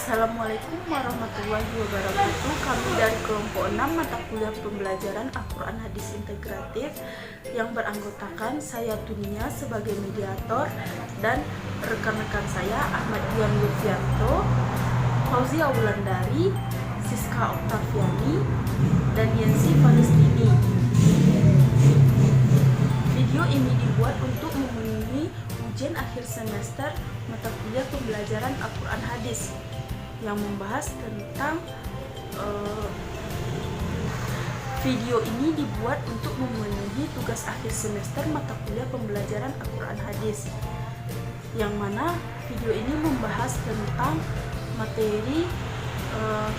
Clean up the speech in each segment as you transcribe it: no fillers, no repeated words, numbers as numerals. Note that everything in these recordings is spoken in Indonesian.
Assalamualaikum warahmatullahi wabarakatuh. Kami dari kelompok 6 mata kuliah pembelajaran Al-Quran Hadis Integratif yang beranggotakan saya Tunia sebagai mediator dan rekan-rekan saya Ahmad Dian Lufianto, Fauzia Wulandari, Siska Oktaviani, dan Yensi Palestini. Video ini dibuat untuk memenuhi ujian akhir semester mata kuliah pembelajaran Al-Quran Hadis yang membahas tentang video ini dibuat untuk memenuhi tugas akhir semester mata kuliah pembelajaran Al-Quran Hadis, yang mana video ini membahas tentang materi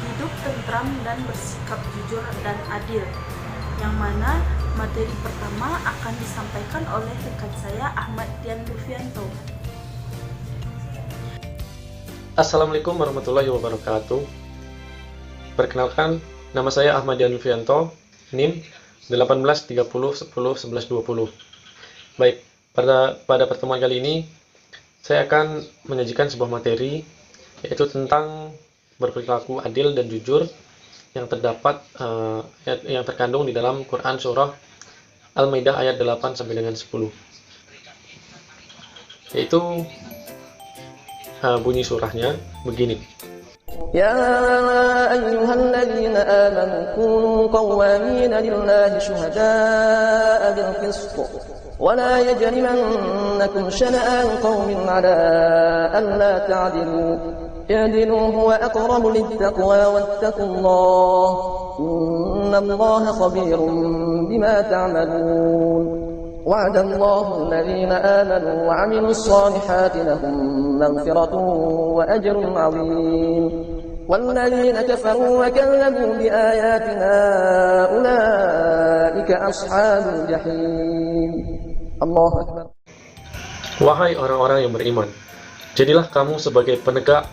hidup tentram dan bersikap jujur dan adil, yang mana materi pertama akan disampaikan oleh rekan saya Ahmad Dian Lufianto. Assalamualaikum warahmatullahi wabarakatuh. Perkenalkan, nama saya Ahmad Dian Lufianto, NIM 1830101120. Baik, pada pertemuan kali ini saya akan menyajikan sebuah materi, yaitu tentang berperilaku adil dan jujur yang terdapat yang terkandung di dalam Quran surah Al-Maidah ayat 8 sampai dengan 10. Yaitu bunyi surahnya begini. Ya ayyuhalladzina amanu kunu qawwamina lillahi syuhada'a bil qist wa la yajrimannakum shana'an qawmin 'ala alla ta'dilu i'dilu huwa aqrabu lit-taqwa wattaqullaha innallaha khabirun bima ta'malun. وعد الله الذين آمنوا وعملوا الصالحات لهم مغفرة وأجر عظيم والذين كفروا وكذبوا بآياتنا أولئك أصحاب الجحيم. الله أكبر. Wahai orang-orang yang beriman, jadilah kamu sebagai penegak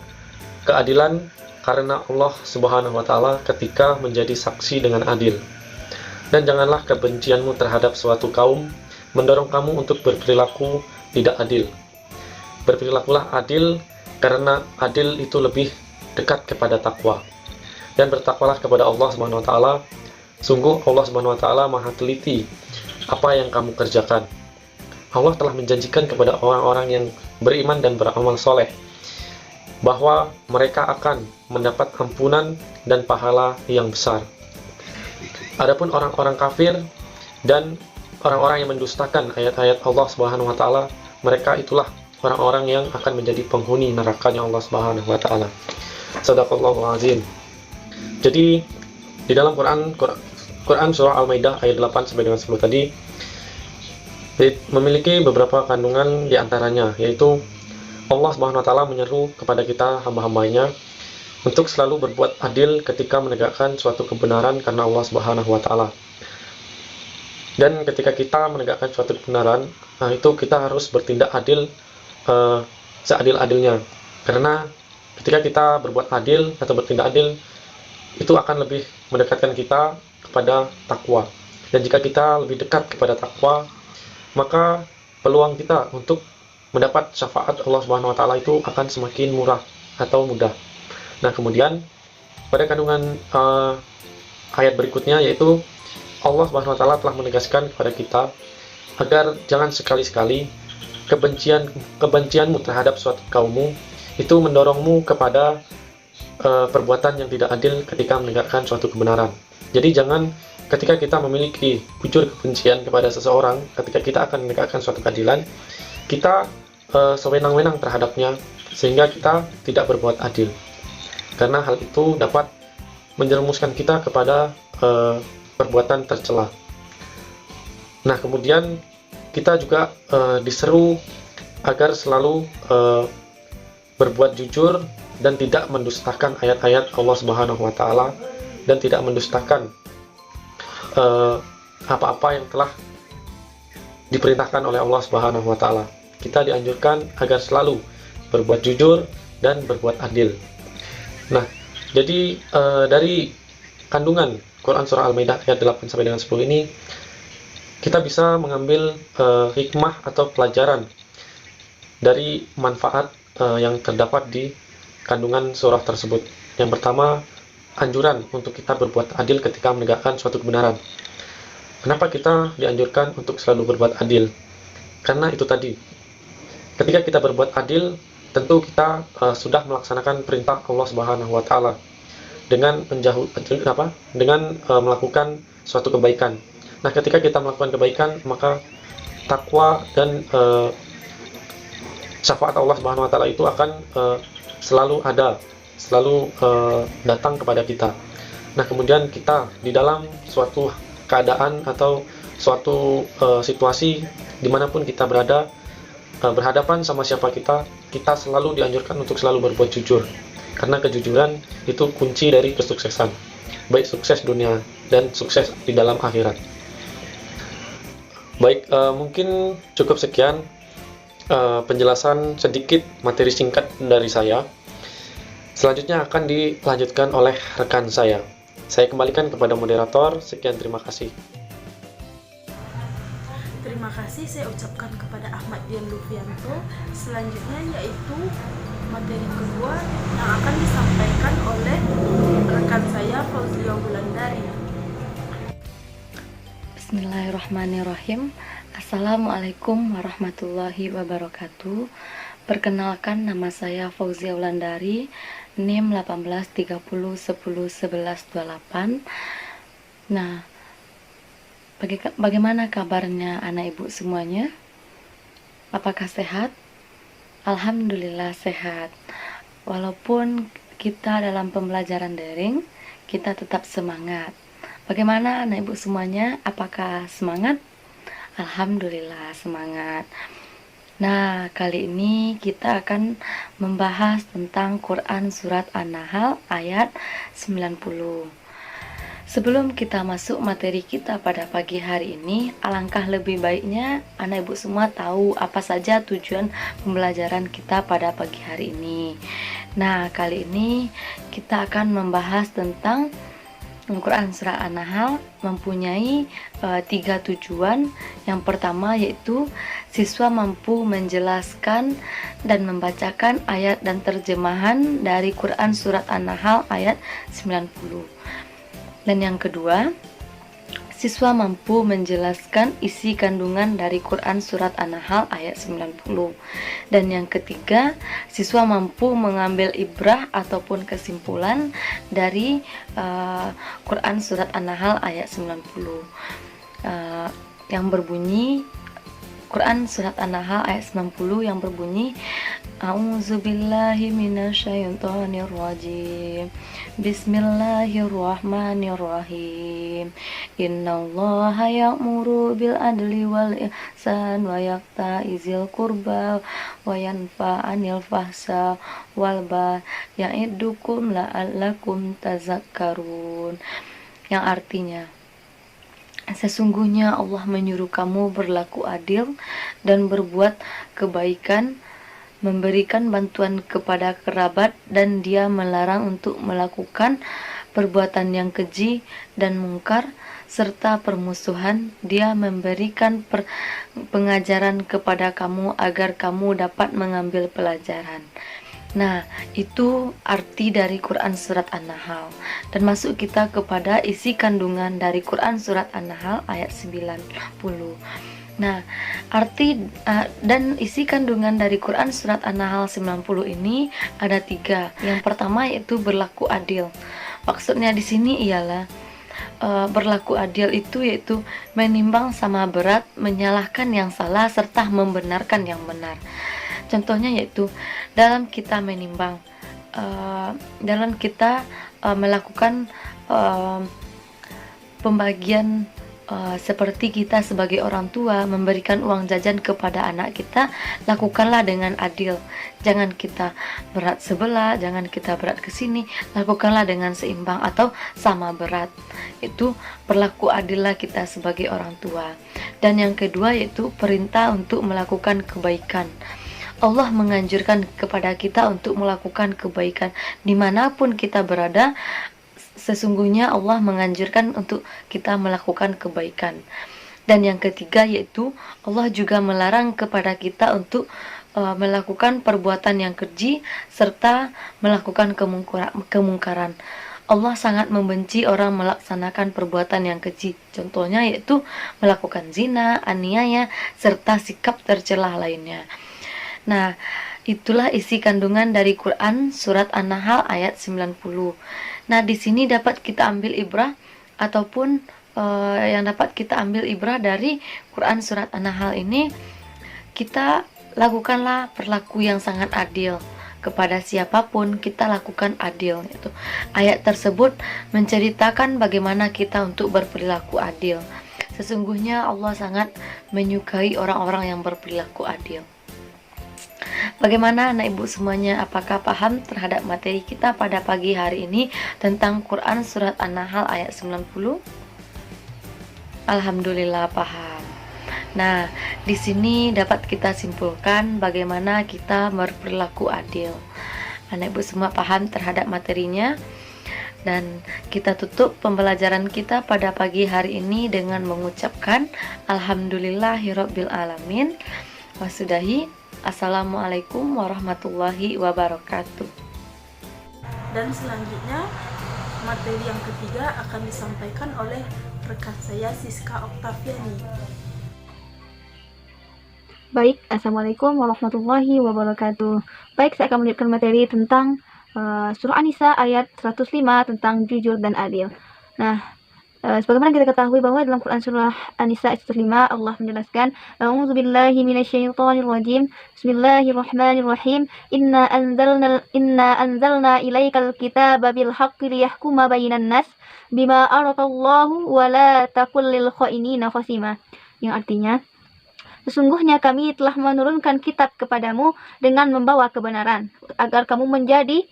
keadilan karena Allah Subhanahu wa Ta'ala ketika menjadi saksi dengan adil. Dan janganlah kebencianmu terhadap suatu kaum mendorong kamu untuk berperilaku tidak adil. Berperilakulah adil, karena adil itu lebih dekat kepada takwa. Dan bertakwalah kepada Allah Subhanahu wa Ta'ala. Sungguh Allah Subhanahu wa Ta'ala Maha teliti apa yang kamu kerjakan. Allah telah menjanjikan kepada orang-orang yang beriman dan beramal soleh bahwa mereka akan mendapat ampunan dan pahala yang besar. Adapun orang-orang kafir dan orang-orang yang mendustakan ayat-ayat Allah Subhanahu wa Ta'ala, mereka itulah orang-orang yang akan menjadi penghuni nerakanya Allah Subhanahu wa Ta'ala. Shadaqallahul azim. Jadi di dalam Quran surah Al-Maidah ayat 8 sampai dengan 10 tadi memiliki beberapa kandungan di antaranya, yaitu Allah Subhanahu wa Ta'ala menyeru kepada kita hamba-hambanya untuk selalu berbuat adil ketika menegakkan suatu kebenaran karena Allah Subhanahu wa Ta'ala. Dan ketika kita menegakkan suatu kebenaran, itu kita harus bertindak adil seadil-adilnya. Karena ketika kita berbuat adil atau bertindak adil, itu akan lebih mendekatkan kita kepada takwa. Dan jika kita lebih dekat kepada takwa, maka peluang kita untuk mendapat syafaat Allah Subhanahu wa Ta'ala itu akan semakin murah atau mudah. Nah, kemudian pada kandungan ayat berikutnya, yaitu Allah Subhanahu wa Ta'ala telah menegaskan kepada kita agar jangan sekali-sekali kebencianmu terhadap suatu kaummu itu mendorongmu kepada perbuatan yang tidak adil ketika menegakkan suatu kebenaran. Jadi jangan ketika kita memiliki bujur kebencian kepada seseorang, ketika kita akan menegakkan suatu keadilan, kita sewenang-wenang terhadapnya sehingga kita tidak berbuat adil. Karena hal itu dapat menjerumuskan kita kepada perbuatan tercela. Nah, kemudian kita juga diseru agar selalu berbuat jujur dan tidak mendustakan ayat-ayat Allah Subhanahu wa Ta'ala dan tidak mendustakan apa-apa yang telah diperintahkan oleh Allah Subhanahu wa Ta'ala. Kita dianjurkan agar selalu berbuat jujur dan berbuat adil. Nah, jadi dari kandungan Quran surah Al-Maidah ayat 8 sampai dengan 10 ini, kita bisa mengambil hikmah atau pelajaran dari manfaat yang terdapat di kandungan surah tersebut. Yang pertama, anjuran untuk kita berbuat adil ketika menegakkan suatu kebenaran. Kenapa kita dianjurkan untuk selalu berbuat adil? Karena itu tadi, ketika kita berbuat adil, tentu kita sudah melaksanakan perintah Allah Subhanahu wa taala dengan melakukan suatu kebaikan. Nah, ketika kita melakukan kebaikan, maka takwa dan syafaat Allah Subhanahu wa taala itu akan selalu ada, selalu datang kepada kita. Nah, kemudian kita di dalam suatu keadaan atau suatu situasi dimanapun kita berada, berhadapan sama siapa kita selalu dianjurkan untuk selalu berbuat jujur. Karena kejujuran itu kunci dari kesuksesan, baik sukses dunia dan sukses di dalam akhirat. Baik, mungkin cukup sekian penjelasan sedikit materi singkat dari saya. Selanjutnya akan dilanjutkan oleh rekan saya. Saya kembalikan kepada moderator. Sekian, terima kasih. Terima kasih saya ucapkan kepada Ahmad Dian Lufianto. Selanjutnya yaitu materi kedua yang akan disampaikan oleh rekan saya Fauzia Wulandari. Bismillahirrahmanirrahim. Assalamualaikum warahmatullahi wabarakatuh. Perkenalkan, nama saya Fauzia Wulandari, NIM 1830101128. Nah, bagaimana kabarnya anak ibu semuanya? Apakah sehat? Alhamdulillah sehat. Walaupun kita dalam pembelajaran daring, kita tetap semangat. Bagaimana anak ibu semuanya? Apakah semangat? Alhamdulillah semangat. Nah, kali ini kita akan membahas tentang Quran Surat An-Nahl ayat 90. Sebelum kita masuk materi kita pada pagi hari ini, alangkah lebih baiknya anak ibu semua tahu apa saja tujuan pembelajaran kita pada pagi hari ini. Nah, kali ini kita akan membahas tentang Quran Surat An-Nahl mempunyai 3 tujuan. Yang pertama yaitu siswa mampu menjelaskan dan membacakan ayat dan terjemahan dari Quran Surat An-Nahl ayat 90. Dan yang kedua, siswa mampu menjelaskan isi kandungan dari Quran Surat An-Nahl ayat 90. Dan yang ketiga, siswa mampu mengambil ibrah ataupun kesimpulan dari Quran Surat An-Nahl ayat 90 yang berbunyi, Quran Surat An-Nahl ayat 90 yang berbunyi, A'udzubillahi minasyaitonirrajim. Bismillahirrahmanirrahim. Innallaha ya'muru bil adli wal ihsan wa yaqta'izil qurba wa yanfa 'anil fahsya wal ba ya'idukum la'allakum tazakkarun. Yang artinya, sesungguhnya Allah menyuruh kamu berlaku adil dan berbuat kebaikan, memberikan bantuan kepada kerabat, dan Dia melarang untuk melakukan perbuatan yang keji dan mungkar serta permusuhan. Dia memberikan pengajaran kepada kamu agar kamu dapat mengambil pelajaran. Nah, itu arti dari Quran Surat An-Nahl. Dan masuk kita kepada isi kandungan dari Quran Surat An-Nahl ayat 90. Nah, arti dan isi kandungan dari Quran Surat An-Nahl 90 ini ada 3. Yang pertama yaitu berlaku adil. Maksudnya di sini ialah berlaku adil itu yaitu menimbang sama berat, menyalahkan yang salah serta membenarkan yang benar. Contohnya yaitu dalam kita menimbang, dalam kita melakukan pembagian, seperti kita sebagai orang tua memberikan uang jajan kepada anak kita, lakukanlah dengan adil. Jangan kita berat sebelah, jangan kita berat ke sini, lakukanlah dengan seimbang atau sama berat. Itu berlaku adillah kita sebagai orang tua. Dan yang kedua yaitu perintah untuk melakukan kebaikan. Allah menganjurkan kepada kita untuk melakukan kebaikan dimanapun kita berada. Sesungguhnya Allah menganjurkan untuk kita melakukan kebaikan. Dan yang ketiga yaitu Allah juga melarang kepada kita untuk melakukan perbuatan yang keji serta melakukan kemungkaran. Allah sangat membenci orang melaksanakan perbuatan yang keji. Contohnya yaitu melakukan zina, aniaya, serta sikap tercela lainnya. Nah, itulah isi kandungan dari Quran surat An-Nahl ayat 90. Nah, di sini dapat kita ambil ibrah ataupun yang dapat kita ambil ibrah dari Quran surat An-Nahl ini, kita lakukanlah perilaku yang sangat adil kepada siapapun, kita lakukan adil. Itu ayat tersebut menceritakan bagaimana kita untuk berperilaku adil. Sesungguhnya Allah sangat menyukai orang-orang yang berperilaku adil. Bagaimana anak ibu semuanya, apakah paham terhadap materi kita pada pagi hari ini tentang Quran surat An-Nahl ayat 90? Alhamdulillah paham. Nah, di sini dapat kita simpulkan bagaimana kita berperilaku adil. Anak ibu semua paham terhadap materinya, dan kita tutup pembelajaran kita pada pagi hari ini dengan mengucapkan Alhamdulillahirabbil alamin. Wasudahi. Assalamualaikum warahmatullahi wabarakatuh. Dan selanjutnya materi yang ketiga akan disampaikan oleh rekan saya Siska Oktaviani. Baik, Assalamualaikum warahmatullahi wabarakatuh. Baik, saya akan melanjutkan materi tentang surah An-Nisa ayat 105 tentang jujur dan adil. Nah, sebagaimana kita ketahui bahwa dalam Quran surah An-Nisa ayat 105 Allah menjelaskan, A'udzubillahi minasyaitonirrajim. Bismillahirrahmanirrahim. Inna anzalna ilaikal kitaba bil haqqi liyahkuma bainan nas bima arafallahu wa la taqul lil kha'inina khasima. Yang artinya, sesungguhnya kami telah menurunkan kitab kepadamu dengan membawa kebenaran, agar kamu menjadi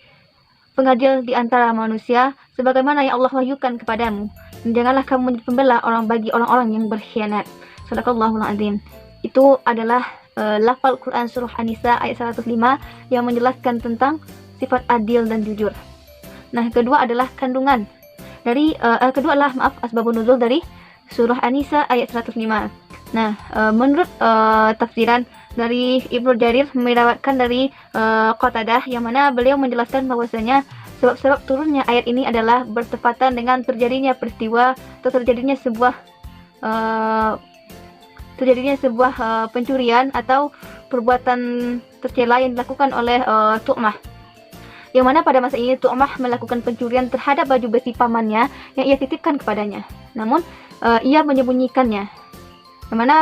pengadil di antara manusia, sebagaimana yang Allah wahyukan kepadamu. Dan janganlah kamu menjadi pembela bagi orang-orang yang berkhianat. Shadaqallahul azim. Itu adalah lafal Quran surah An-Nisa ayat 105 yang menjelaskan tentang sifat adil dan jujur. Nah, kedua adalah kandungan dari asbabun nuzul dari surah An-Nisa ayat 105. Nah, menurut tafsiran dari Ibnu Jarir meriwayatkan dari Qatadah, yang mana beliau menjelaskan bahwasanya sebab-sebab turunnya ayat ini adalah bertepatan dengan terjadinya peristiwa atau terjadinya sebuah pencurian atau perbuatan tercela yang dilakukan oleh Tu'mah. Yang mana pada masa ini Tu'mah melakukan pencurian terhadap baju besi pamannya yang ia titipkan kepadanya. Namun ia menyembunyikannya. Yang mana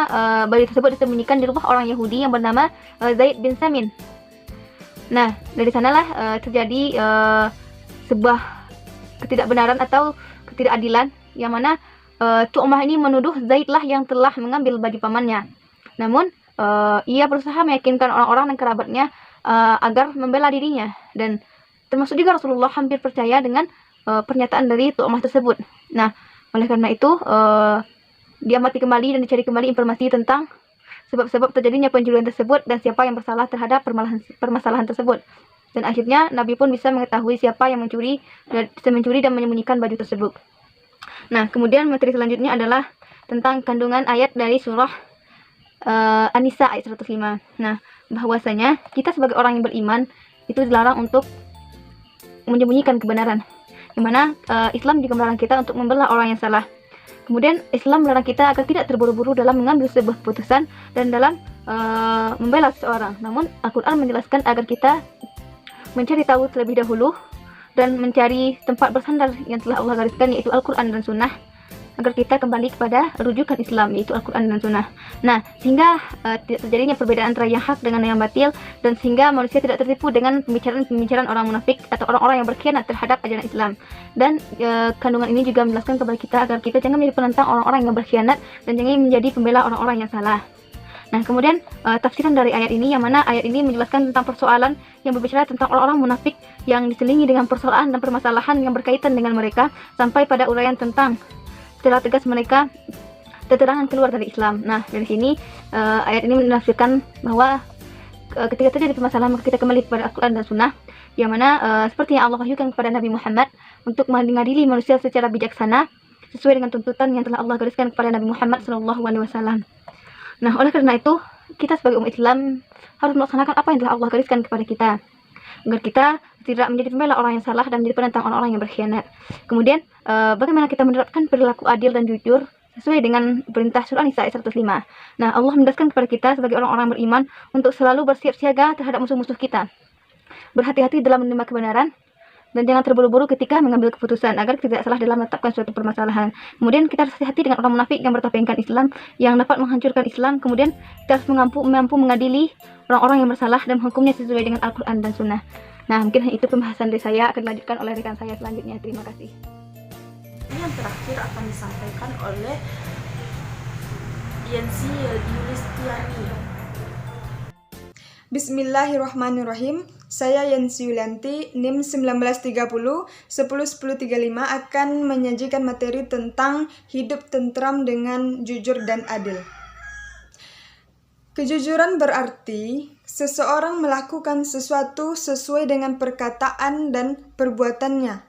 bayi tersebut disembunyikan di rumah orang Yahudi yang bernama Zaid bin Samin. Nah, dari sanalah terjadi sebuah ketidakbenaran atau ketidakadilan, yang mana Tu'mah ini menuduh Zaid lah yang telah mengambil baju pamannya. Namun ia berusaha meyakinkan orang-orang dan kerabatnya agar membela dirinya, dan termasuk juga Rasulullah hampir percaya dengan pernyataan dari Tu'mah tersebut. Nah, oleh karena itu diamati kembali dan dicari kembali informasi tentang sebab-sebab terjadinya pencurian tersebut dan siapa yang bersalah terhadap permasalahan tersebut. Dan akhirnya Nabi pun bisa mengetahui siapa yang mencuri dan menyembunyikan baju tersebut. Nah, kemudian materi selanjutnya adalah tentang kandungan ayat dari surah An-Nisa ayat 105. Nah, bahwasanya kita sebagai orang yang beriman itu dilarang untuk menyembunyikan kebenaran. Di mana Islam juga melarang kita untuk membela orang yang salah. Kemudian Islam melarang kita agar tidak terburu-buru dalam mengambil sebuah keputusan dan dalam membela seseorang. Namun Al-Quran menjelaskan agar kita mencari tahu terlebih dahulu dan mencari tempat bersandar yang telah Allah gariskan, yaitu Al-Quran dan Sunnah, agar kita kembali kepada rujukan Islam, yaitu Al-Quran dan Sunnah. Nah, sehingga tidak terjadinya perbedaan antara yang hak dengan yang batil, dan sehingga manusia tidak tertipu dengan pembicaraan orang munafik atau orang-orang yang berkhianat terhadap ajaran Islam. Dan kandungan ini juga menjelaskan kepada kita agar kita jangan menjadi penentang orang-orang yang berkhianat dan jangan menjadi pembela orang-orang yang salah. Nah, kemudian tafsiran dari ayat ini, yang mana ayat ini menjelaskan tentang persoalan yang berbicara tentang orang-orang munafik yang diselingi dengan persoalan dan permasalahan yang berkaitan dengan mereka, sampai pada uraian tentang secara tegas mereka terterangan keluar dari Islam. Nah, dari sini ayat ini menafsirkan bahwa ketika terjadi permasalahan maka kita kembali kepada Al-Quran dan Sunnah, yang mana seperti yang Allah wahyukan kepada Nabi Muhammad untuk mengadili manusia secara bijaksana sesuai dengan tuntutan yang telah Allah gariskan kepada Nabi Muhammad SAW. Nah, oleh karena itu, kita sebagai umat Islam harus melaksanakan apa yang telah Allah gariskan kepada kita, agar kita tidak menjadi pembela orang yang salah dan menjadi penentang orang-orang yang berkhianat. Kemudian, bagaimana kita menerapkan perilaku adil dan jujur sesuai dengan perintah surah An-Nisa ayat 105. Nah, Allah menegaskan kepada kita sebagai orang-orang beriman untuk selalu bersiap siaga terhadap musuh-musuh kita. Berhati-hati dalam menerima kebenaran dan jangan terburu-buru ketika mengambil keputusan agar tidak salah dalam menetapkan suatu permasalahan. Kemudian kita harus hati-hati dengan orang munafik yang bertopengkan Islam yang dapat menghancurkan Islam. Kemudian kita harus mampu mengadili orang-orang yang bersalah dan menghukumnya sesuai dengan Al-Quran dan Sunnah. Nah, mungkin itu pembahasan dari saya, akan dilanjutkan oleh rekan saya selanjutnya. Terima kasih. Yang terakhir akan disampaikan oleh Yansi Yulistiani. Bismillahirrahmanirrahim. Saya Yansi Yulianti, NIM 1930 101035 akan menyajikan materi tentang hidup tentram dengan jujur dan adil. Kejujuran berarti seseorang melakukan sesuatu sesuai dengan perkataan dan perbuatannya.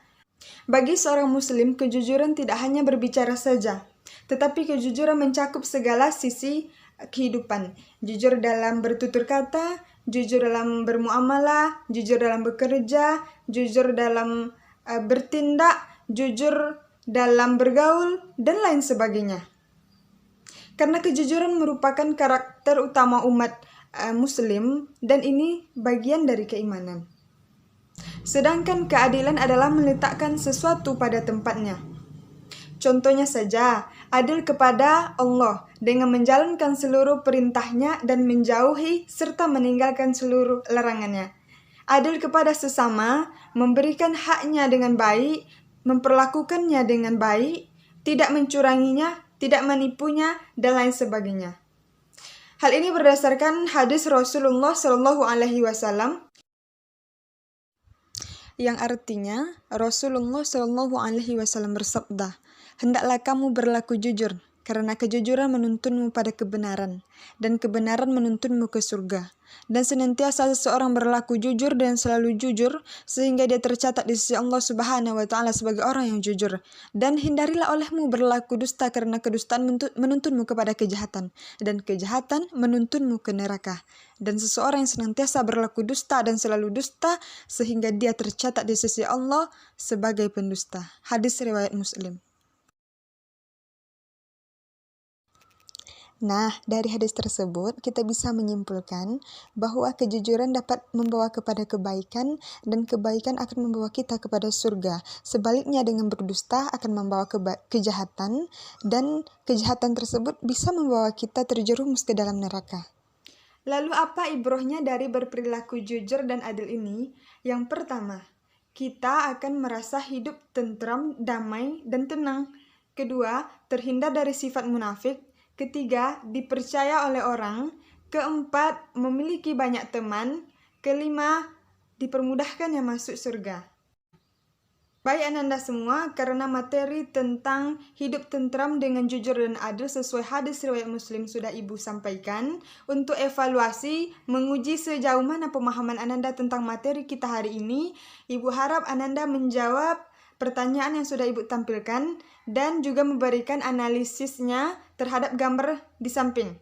Bagi seorang muslim, kejujuran tidak hanya berbicara saja, tetapi kejujuran mencakup segala sisi kehidupan. Jujur dalam bertutur kata, jujur dalam bermuamalah, jujur dalam bekerja, jujur dalam bertindak, jujur dalam bergaul, dan lain sebagainya. Karena kejujuran merupakan karakter utama umat muslim dan ini bagian dari keimanan. Sedangkan keadilan adalah meletakkan sesuatu pada tempatnya. Contohnya saja, adil kepada Allah dengan menjalankan seluruh perintahnya dan menjauhi serta meninggalkan seluruh larangannya. Adil kepada sesama, memberikan haknya dengan baik, memperlakukannya dengan baik, tidak mencuranginya, tidak menipunya, dan lain sebagainya. Hal ini berdasarkan hadis Rasulullah SAW yang artinya Rasulullah SAW bersabda, "Hendaklah kamu berlaku jujur, karena kejujuran menuntunmu pada kebenaran, dan kebenaran menuntunmu ke surga. Dan senantiasa seseorang berlaku jujur dan selalu jujur, sehingga dia tercatat di sisi Allah Subhanahu wa Ta'ala sebagai orang yang jujur. Dan hindarilah olehmu berlaku dusta, karena kedustaan menuntunmu kepada kejahatan, dan kejahatan menuntunmu ke neraka. Dan seseorang yang senantiasa berlaku dusta dan selalu dusta, sehingga dia tercatat di sisi Allah sebagai pendusta." Hadis riwayat Muslim. Nah, dari hadis tersebut kita bisa menyimpulkan bahwa kejujuran dapat membawa kepada kebaikan dan kebaikan akan membawa kita kepada surga. Sebaliknya dengan berdusta akan membawa kejahatan dan kejahatan tersebut bisa membawa kita terjerumus ke dalam neraka. Lalu apa ibrohnya dari berperilaku jujur dan adil ini? Yang pertama, kita akan merasa hidup tentram, damai, dan tenang. Kedua, terhindar dari sifat munafik. Ketiga, dipercaya oleh orang. Keempat, memiliki banyak teman. Kelima, dipermudahkannya masuk surga. Baik Ananda semua, karena materi tentang hidup tentram dengan jujur dan adil sesuai hadis riwayat Muslim sudah Ibu sampaikan. Untuk evaluasi, menguji sejauh mana pemahaman Ananda tentang materi kita hari ini, Ibu harap Ananda menjawab pertanyaan yang sudah Ibu tampilkan dan juga memberikan analisisnya terhadap gambar di samping.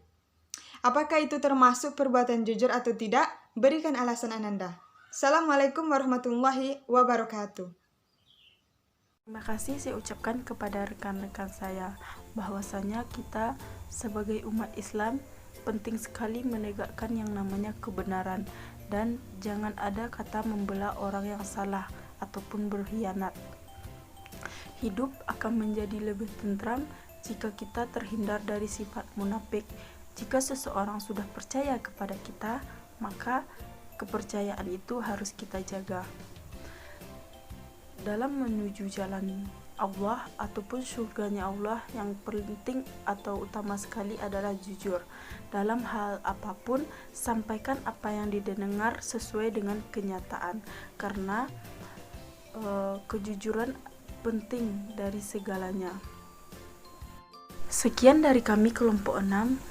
Apakah itu termasuk perbuatan jujur atau tidak? Berikan alasan Ananda. Assalamualaikum warahmatullahi wabarakatuh. Terima kasih saya ucapkan kepada rekan-rekan saya bahwasanya kita sebagai umat Islam penting sekali menegakkan yang namanya kebenaran dan jangan ada kata membela orang yang salah ataupun berkhianat. Hidup akan menjadi lebih tentram jika kita terhindar dari sifat munafik. Jika seseorang sudah percaya kepada kita, maka kepercayaan itu harus kita jaga. Dalam menuju jalan Allah ataupun surganya Allah, yang penting atau utama sekali adalah jujur. Dalam hal apapun, sampaikan apa yang didengar sesuai dengan kenyataan, karena kejujuran penting dari segalanya. Sekian dari kami kelompok 6.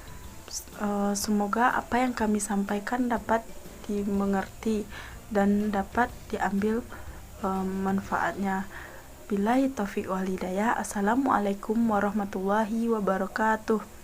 Semoga apa yang kami sampaikan dapat dimengerti dan dapat diambil manfaatnya. Billahi taufiq wal hidayah. Assalamualaikum warahmatullahi wabarakatuh.